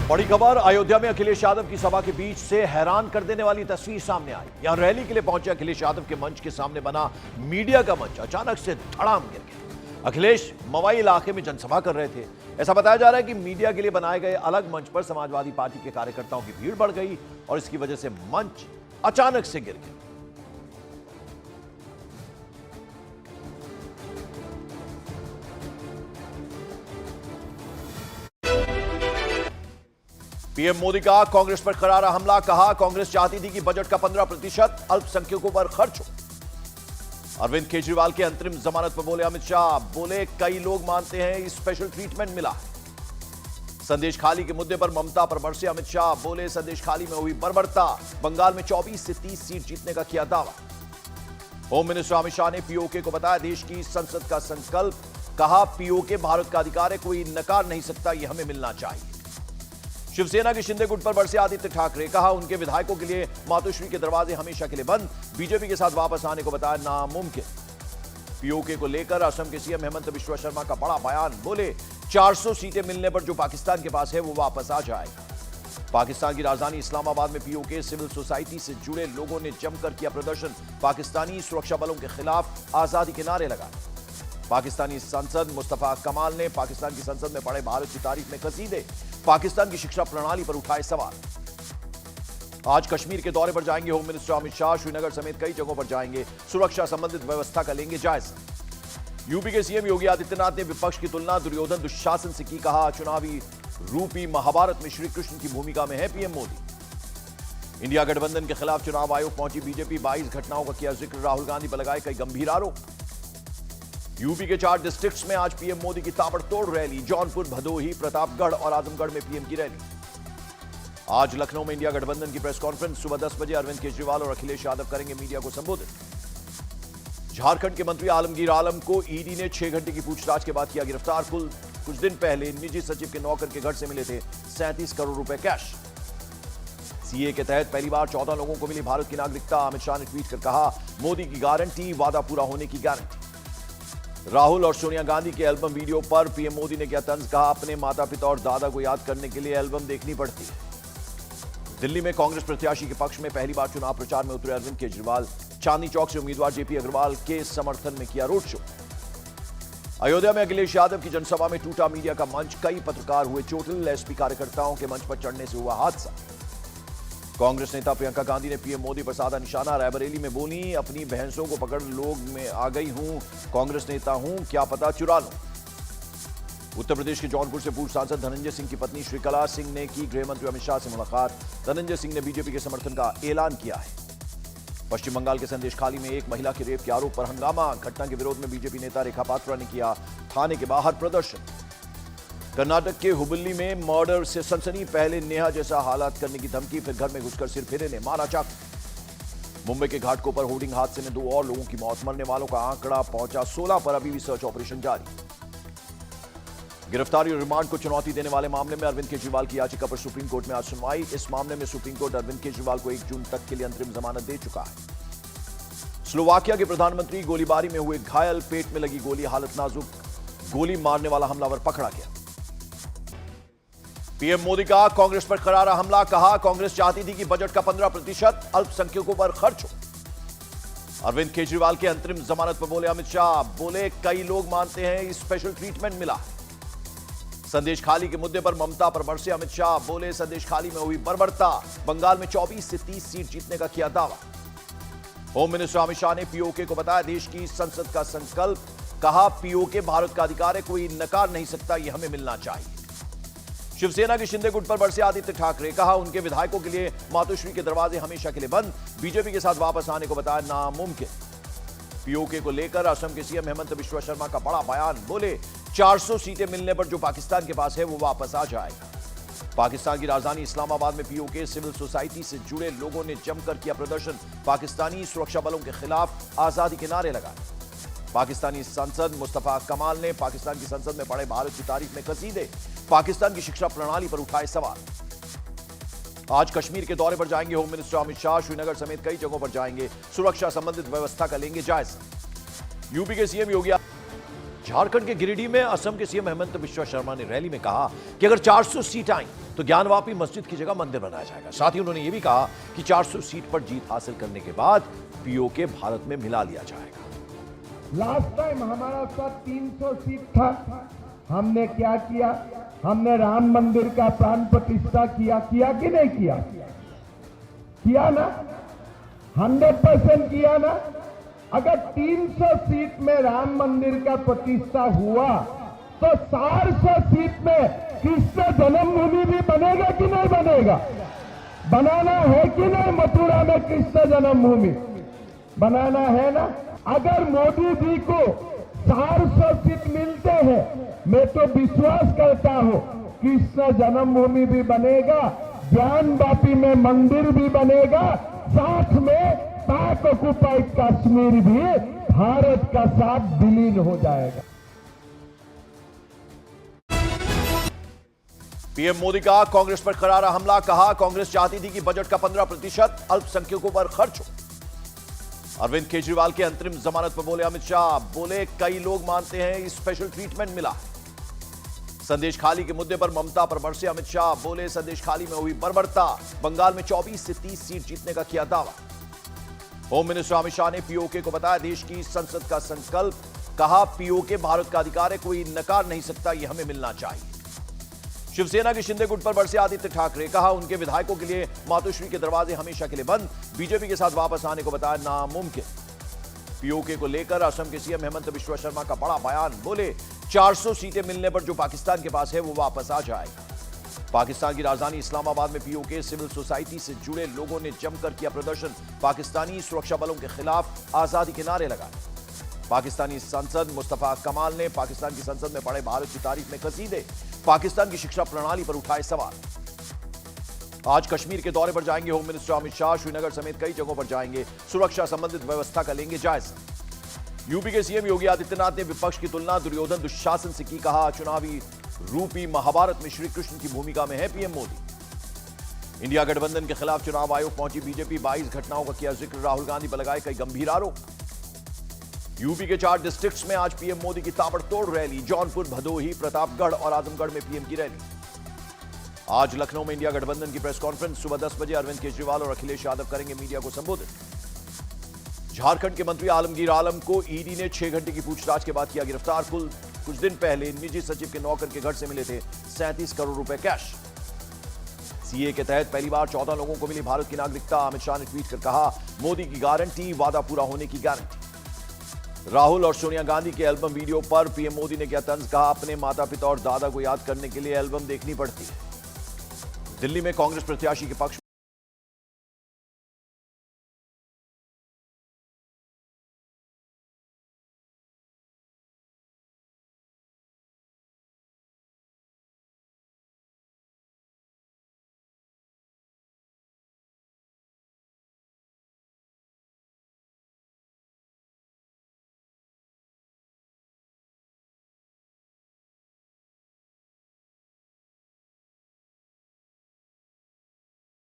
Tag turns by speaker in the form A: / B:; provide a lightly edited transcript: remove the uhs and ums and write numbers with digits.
A: बड़ी खबर, अयोध्या में अखिलेश यादव की सभा के बीच से हैरान कर देने वाली तस्वीर सामने आई। यहां रैली के लिए पहुंचे अखिलेश यादव के मंच के सामने बना मीडिया का मंच अचानक से धड़ाम गिर गया। अखिलेश मवाई इलाके में जनसभा कर रहे थे। ऐसा बताया जा रहा है कि मीडिया के लिए बनाए गए अलग मंच पर समाजवादी पार्टी के कार्यकर्ताओं की भीड़ बढ़ गई और इसकी वजह से मंच अचानक से गिर गया। पीएम मोदी का कांग्रेस पर करारा हमला, कहा कांग्रेस चाहती थी कि बजट का 15% अल्पसंख्यकों पर खर्च हो। अरविंद केजरीवाल के अंतरिम जमानत पर बोले अमित शाह, बोले कई लोग मानते हैं स्पेशल ट्रीटमेंट मिला। संदेश खाली के मुद्दे पर ममता पर बरसे अमित शाह, बोले संदेश खाली में हुई बर्बरता, बंगाल में 24 से 30 सीट जीतने का किया दावा। होम मिनिस्टर अमित शाह ने पीओके को बताया देश की संसद का संकल्प, कहा पीओके भारत का अधिकार है, कोई नकार नहीं सकता, यह हमें मिलना चाहिए। शिवसेना के शिंदे गुट पर बरसे आदित्य ठाकरे, कहा उनके विधायकों के लिए मातोश्री के दरवाजे हमेशा के लिए बंद, बीजेपी के साथ वापस आने को बताया नामुमकिन। पीओके को लेकर असम के सीएम हेमंत बिश्वा शर्मा का बड़ा बयान, बोले 400 सीटें मिलने पर जो पाकिस्तान के पास है वो वापस आ जाएगा। पाकिस्तान की राजधानी इस्लामाबाद में पीओके सिविल सोसाइटी से जुड़े लोगों ने जमकर किया प्रदर्शन, पाकिस्तानी सुरक्षा बलों के खिलाफ आजादी के नारे लगाए। पाकिस्तानी सांसद मुस्तफा कमाल ने पाकिस्तान की संसद में पढ़े भारत की तारीफ में कसीदे, पाकिस्तान की शिक्षा प्रणाली पर उठाए सवाल। आज कश्मीर के दौरे पर जाएंगे होम मिनिस्टर अमित शाह, श्रीनगर समेत कई जगहों पर जाएंगे, सुरक्षा संबंधित व्यवस्था का लेंगे जायजा। यूपी के सीएम योगी आदित्यनाथ ने विपक्ष की तुलना दुर्योधन दुशासन से की, कहा चुनावी रूपी महाभारत में श्री कृष्ण की भूमिका में है पीएम मोदी। इंडिया गठबंधन के खिलाफ चुनाव आयोग पहुंची बीजेपी, 22 घटनाओं का किया जिक्र, राहुल गांधी पर लगाए कई गंभीर आरोप। यूपी के 4 डिस्ट्रिक्ट्स में आज पीएम मोदी की ताबड़तोड़ रैली, जौनपुर, भदोही, प्रतापगढ़ और आजमगढ़ में पीएम की रैली। आज लखनऊ में इंडिया गठबंधन की प्रेस कॉन्फ्रेंस, सुबह 10 बजे अरविंद केजरीवाल और अखिलेश यादव करेंगे मीडिया को संबोधित। झारखंड के मंत्री आलमगीर आलम को ईडी ने 6 घंटे की पूछताछ के बाद किया गिरफ्तार। कुछ दिन पहले निजी सचिव के नौकर के घर से मिले थे 37 करोड़ रुपए कैश। सीए के तहत पहली बार 14 लोगों को मिली भारत की नागरिकता, अमित शाह ने ट्वीट कर कहा मोदी की गारंटी, वादा पूरा होने की गारंटी। राहुल और सोनिया गांधी के एल्बम वीडियो पर पीएम मोदी ने किया तंज, कहा अपने माता पिता और दादा को याद करने के लिए एल्बम देखनी पड़ती है। दिल्ली में कांग्रेस प्रत्याशी के पक्ष में पहली बार चुनाव प्रचार में उतरे अरविंद केजरीवाल, चांदनी चौक से उम्मीदवार जेपी अग्रवाल के समर्थन में किया रोड शो। अयोध्या में अखिलेश यादव की जनसभा में टूटा मीडिया का मंच, कई पत्रकार हुए चोटिल, एसपी कार्यकर्ताओं के मंच पर चढ़ने से हुआ हादसा। कांग्रेस नेता प्रियंका गांधी ने पीएम मोदी पर साधा निशाना, रायबरेली में बोली अपनी भैंसों को पकड़ लोग में आ गई हूं, कांग्रेस नेता हूं, क्या पता चुरा लो। उत्तर प्रदेश के जौनपुर से पूर्व सांसद धनंजय सिंह की पत्नी श्रीकला सिंह ने की गृह मंत्री अमित शाह से मुलाकात, धनंजय सिंह ने बीजेपी के समर्थन का ऐलान किया है। पश्चिम बंगाल के संदेश खाली में एक महिला के रेप के आरोप पर हंगामा, घटना के विरोध में बीजेपी नेता रेखा पात्रा ने किया थाने के बाहर प्रदर्शन। कर्नाटक के हुबल्ली में मर्डर से सनसनी, पहले नेहा जैसा हालात करने की धमकी, फिर घर में घुसकर सिर फेरे ने मारा चाकू। मुंबई के घाटकोपर होर्डिंग हादसे में 2 और लोगों की मौत, मरने वालों का आंकड़ा पहुंचा 16 पर, अभी भी सर्च ऑपरेशन जारी। गिरफ्तारी और रिमांड को चुनौती देने वाले मामले में अरविंद केजरीवाल की याचिका पर सुप्रीम कोर्ट में आज सुनवाई। इस मामले में सुप्रीम कोर्ट अरविंद केजरीवाल को 1 जून तक के लिए अंतरिम जमानत दे चुका है। स्लोवाकिया के प्रधानमंत्री गोलीबारी में हुए घायल, पेट में लगी गोली, हालत नाजुक, गोली मारने वाला हमलावर पकड़ा गया। पीएम मोदी का कांग्रेस पर करारा हमला, कहा कांग्रेस चाहती थी कि बजट का 15% अल्पसंख्यकों पर खर्च हो। अरविंद केजरीवाल के अंतरिम जमानत पर बोले अमित शाह, बोले कई लोग मानते हैं स्पेशल ट्रीटमेंट मिला। संदेश खाली के मुद्दे पर ममता पर बरसे अमित शाह, बोले संदेश खाली में हुई बर्बरता, बंगाल में 24 से 30 सीट जीतने का किया दावा। होम मिनिस्टर अमित शाह ने पीओके को बताया देश की संसद का संकल्प, कहा पीओके भारत का अधिकार है, कोई नकार नहीं सकता, यह हमें मिलना चाहिए। शिवसेना के शिंदे गुट पर बरसे आदित्य ठाकरे, कहा उनके विधायकों के लिए मातोश्री के दरवाजे हमेशा के लिए बंद, बीजेपी के साथ वापस आने को बताया नामुमकिन। पीओके को लेकर असम के सीएम हेमंत बिश्वा शर्मा का बड़ा बयान, बोले 400 सीटें मिलने पर जो पाकिस्तान के पास है वो वापस आ जाएगा। पाकिस्तान की राजधानी इस्लामाबाद में पीओके सिविल सोसाइटी से जुड़े लोगों ने जमकर किया प्रदर्शन, पाकिस्तानी सुरक्षा बलों के खिलाफ आजादी के नारे लगाए। पाकिस्तानी सांसद मुस्तफा कमाल ने पाकिस्तान की संसद में पढ़े भारत की तारीफ में कसीदे, पाकिस्तान की शिक्षा प्रणाली पर उठाए सवाल। आज कश्मीर के दौरे पर जाएंगे होम मिनिस्टर अमित शाह, श्रीनगर समेत कई जगहों पर जाएंगे, सुरक्षा संबंधित व्यवस्था का लेंगे जायजा। यूपी के सीएम योगी झारखंड के गिरिडीह में असम के सीएम हेमंत बिश्वा शर्मा ने रैली में कहा कि अगर 400 सीट आई तो ज्ञानवापी मस्जिद की जगह मंदिर बनाया जाएगा। साथ ही उन्होंने यह भी कहा कि 400 सीट पर जीत हासिल करने के बाद पीओके भारत में मिला लिया जाएगा।
B: लास्ट टाइम हमारा साथ 300 सीट था, हमने क्या किया? हमने राम मंदिर का प्राण प्रतिष्ठा किया कि नहीं किया? किया ना, 100% किया ना। अगर 300 सीट में राम मंदिर का प्रतिष्ठा हुआ तो 400 सीट में कृष्ण जन्मभूमि भी बनेगा कि नहीं बनेगा? बनाना है कि नहीं? मथुरा में कृष्ण जन्मभूमि बनाना है ना। अगर मोदी जी को 400 सीट मिलते हैं, मैं तो विश्वास करता हूं कृष्ण जन्मभूमि भी बनेगा, ज्ञानवापी में मंदिर भी बनेगा, साथ में पाक ऑक्युपाइड कश्मीर भी भारत का साथ विलीन हो जाएगा।
A: पीएम मोदी का कांग्रेस पर करारा हमला, कहा कांग्रेस चाहती थी कि बजट का 15% अल्पसंख्यकों पर खर्च हो। अरविंद केजरीवाल के अंतरिम जमानत पर बोले अमित शाह, बोले कई लोग मानते हैं स्पेशल ट्रीटमेंट मिला। संदेश खाली के मुद्दे पर ममता पर बरसे अमित शाह, बोले संदेश खाली में हुई बर्बरता, बंगाल में 24 से 30 सीट जीतने का किया दावा। होम मिनिस्टर अमित शाह ने पीओके को बताया देश की संसद का संकल्प, कहा पीओके भारत का अधिकार है, कोई नकार नहीं सकता, यह हमें मिलना चाहिए। शिवसेना के शिंदे गुट पर बरसे आदित्य ठाकरे, कहा उनके विधायकों के लिए मातोश्री के दरवाजे हमेशा के लिए बंद, बीजेपी के साथ वापस आने को बताया नामुमकिन। पीओके को लेकर असम के सीएम हेमंत बिश्वा शर्मा का बड़ा बयान, बोले 400 सीटें मिलने पर जो पाकिस्तान के पास है वो वापस आ जाएगा। पाकिस्तान की राजधानी इस्लामाबाद में पीओके सिविल सोसाइटी से जुड़े लोगों ने जमकर किया प्रदर्शन, पाकिस्तानी सुरक्षा बलों के खिलाफ आजादी के नारे लगाए। पाकिस्तानी सांसद मुस्तफा कमाल ने पाकिस्तान की संसद में पढ़े भारत की तारीफ में कसीदे, पाकिस्तान की शिक्षा प्रणाली पर उठाए सवाल। आज कश्मीर के दौरे पर जाएंगे होम मिनिस्टर अमित शाह, श्रीनगर समेत कई जगहों पर जाएंगे, सुरक्षा संबंधित व्यवस्था का लेंगे जायजा। यूपी के सीएम योगी आदित्यनाथ ने विपक्ष की तुलना दुर्योधन दुशासन से की, कहा चुनावी रूपी महाभारत में श्री कृष्ण की भूमिका में है पीएम मोदी। इंडिया गठबंधन के खिलाफ चुनाव आयोग पहुंची बीजेपी, 22 घटनाओं का किया जिक्र, राहुल गांधी पर लगाए कई गंभीर आरोप। यूपी के 4 डिस्ट्रिक्ट्स में आज पीएम मोदी की ताबड़तोड़ रैली, जौनपुर, भदोही, प्रतापगढ़ और आजमगढ़ में पीएम की रैली। आज लखनऊ में इंडिया गठबंधन की प्रेस कॉन्फ्रेंस, सुबह 10 बजे अरविंद केजरीवाल और अखिलेश यादव करेंगे मीडिया को संबोधित। झारखंड के मंत्री आलमगीर आलम को ईडी ने 6 घंटे की पूछताछ के बाद किया गिरफ्तार। कुछ दिन पहले निजी सचिव के नौकर के घर से मिले थे 37 करोड़ रुपए कैश। सीए के तहत पहली बार 14 लोगों को मिली भारत की नागरिकता, अमित शाह ने ट्वीट कर कहा मोदी की गारंटी, वादा पूरा होने की गारंटी। राहुल और सोनिया गांधी के एल्बम वीडियो पर पीएम मोदी ने किया तंज, कहा अपने माता पिता और दादा को याद करने के लिए एल्बम देखनी पड़ती है। दिल्ली में कांग्रेस प्रत्याशी के पक्ष